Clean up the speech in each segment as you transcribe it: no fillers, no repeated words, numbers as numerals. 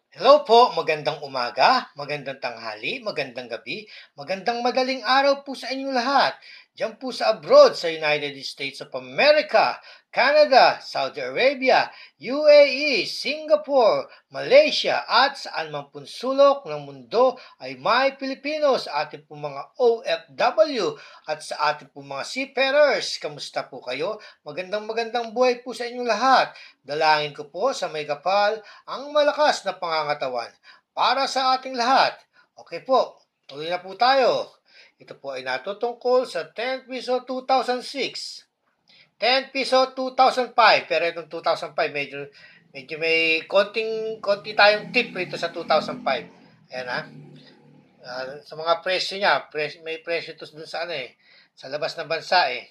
Hello po, magandang umaga, magandang tanghali, magandang gabi, magandang madaling araw po sa inyong lahat. Diyan po sa abroad, sa United States of America, Canada, Saudi Arabia, UAE, Singapore, Malaysia at saan man pong sulok ng mundo ay may Pilipino sa ating pong mga OFW at sa ating pong mga seafarers. Kamusta po kayo? Magandang buhay po sa inyong lahat. Dalangin ko po sa may kapal ang malakas na pangangatawan para sa ating lahat. Okay po, tuloy na po tayo. Ito po ay natutungkol sa 10th piso 2006, 10th piso 2005, pero itong 2005 medyo may konti tayong tip rito sa 2005. Ayan ha. Sa mga presyo niya, may presyo to dun sa ano eh, sa labas ng bansa eh.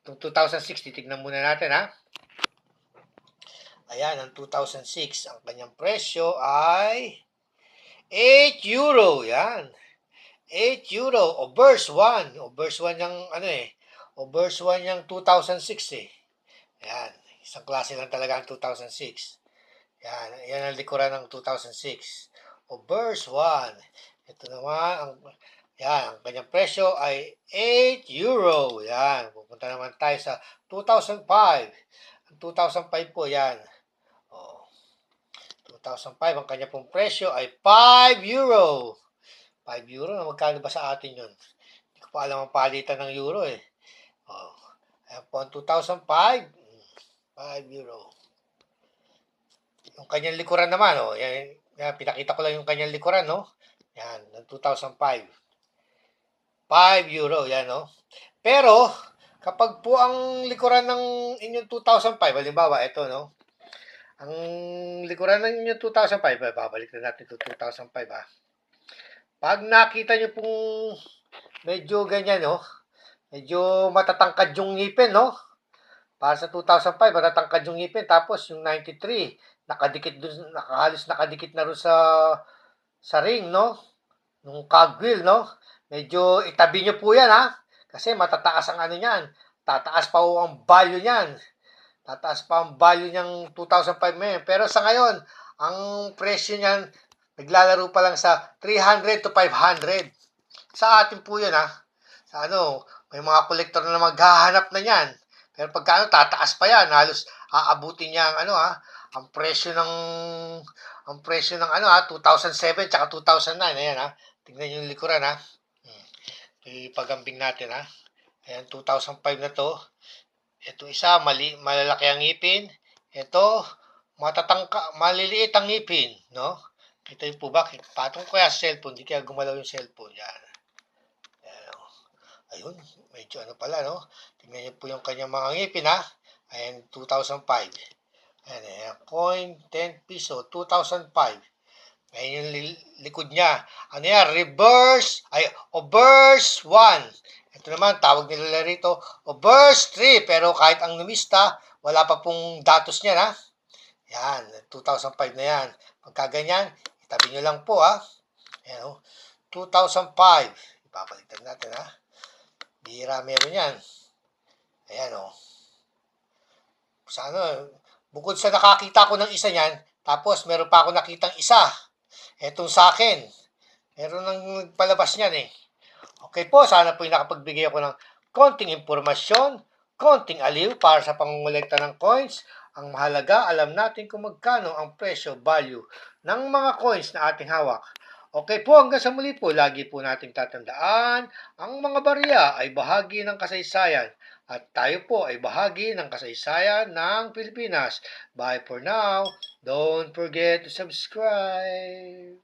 Itong 2006, titignan muna natin ha. Ayan, ang 2006, ang kanyang presyo ay 8 euro. Yan. 8 euro. O verse 1. O verse 1 yung ano eh. O verse 1 yung 2006 eh. Yan. Isang klase lang talaga ang 2006. Yan. Yan ang likuran ng 2006. O verse 1. Ito naman ang yan, ang kanyang presyo ay 8 euro. Yan. Pupunta naman tayo sa 2005. Ang 2005 po yan. 2005, ang kanya pong presyo ay 5 euro. 5 euro, na magkano ba sa atin yun? Hindi ko pa alam ang palitan ng euro eh. Oh, ayan po ang 2005, 5 euro. Yung kanyang likuran naman, oh, yan, pinakita ko lang yung kanyang likuran, no? Yan, ng 2005. 5 euro, yan, no? Pero, kapag po ang likuran ng inyong 2005, halimbawa, ito, no? Ang likuran ng inyong 2005, babalik na natin ito 2005, ha? Pag nakita nyo pong medyo ganyan, no? Medyo matatangkad yung ngipin, no? Para sa 2005, matatangkad yung ngipin. Tapos yung 93, nakadikit dun, halos nakadikit na rin sa ring, no? Nung cogwheel, no? Medyo itabi nyo po yan, ha? Kasi matataas ang ano niyan. Tataas pa po ang value niyan. Tataas pa ang value niyang 2005 ngayon. Pero sa ngayon, ang presyo niyan, naglalaro pa lang sa 300 to 500. Sa atin po yun, ha? Sa ano, may mga kolektor na maghahanap na niyan. Pero pagka ano, tataas pa yan. Halos aabutin niya ang ano, ha? Ang presyo ng ano, ha? 2007 tsaka 2009. Ayan, ha? Tingnan yung likuran, ha? Ipagambing natin, ha? Ayan, 2005 na to. Ito isa, malalaki ang ngipin. Ito, maliliit ang ngipin, no? Kita yung po ba? Patong ko kaya sa cellphone, di kaya gumalaw yung cellphone. Yan. Ayun, medyo ano pala, no? Tingnan niyo po yung kanyang mga ngipin, ha? Ayan, 2005. Ayan, ayan, coin, 10 piso, 2005. Ayan yung likod niya. Ano yan? Reverse, Obverse 1. Ito naman, tawag nila rito, Obverse 3. Pero kahit ang numista, wala pa pong datos niya, ha? Yan, 2005 na yan. Pagka ganyan, itabi nyo lang po, ha? Ayan, 2005. Ipapalitan natin, ha? Bihira meron yan. Ayan, Sana, bukod sa nakakita ko ng isa niyan, tapos meron pa ako nakitang isa. Etong sa akin. Meron nang nagpalabas niyan eh. Okay po, sana po nakapagbigay ako ng konting impormasyon, konting aliw para sa pangungulekta ng coins. Ang mahalaga, alam natin kung magkano ang presyo, value ng mga coins na ating hawak. Okay po, hanggang sa muli po, lagi po nating tatandaan, ang mga barya ay bahagi ng kasaysayan at tayo po ay bahagi ng kasaysayan ng Pilipinas. Bye for now. Don't forget to subscribe.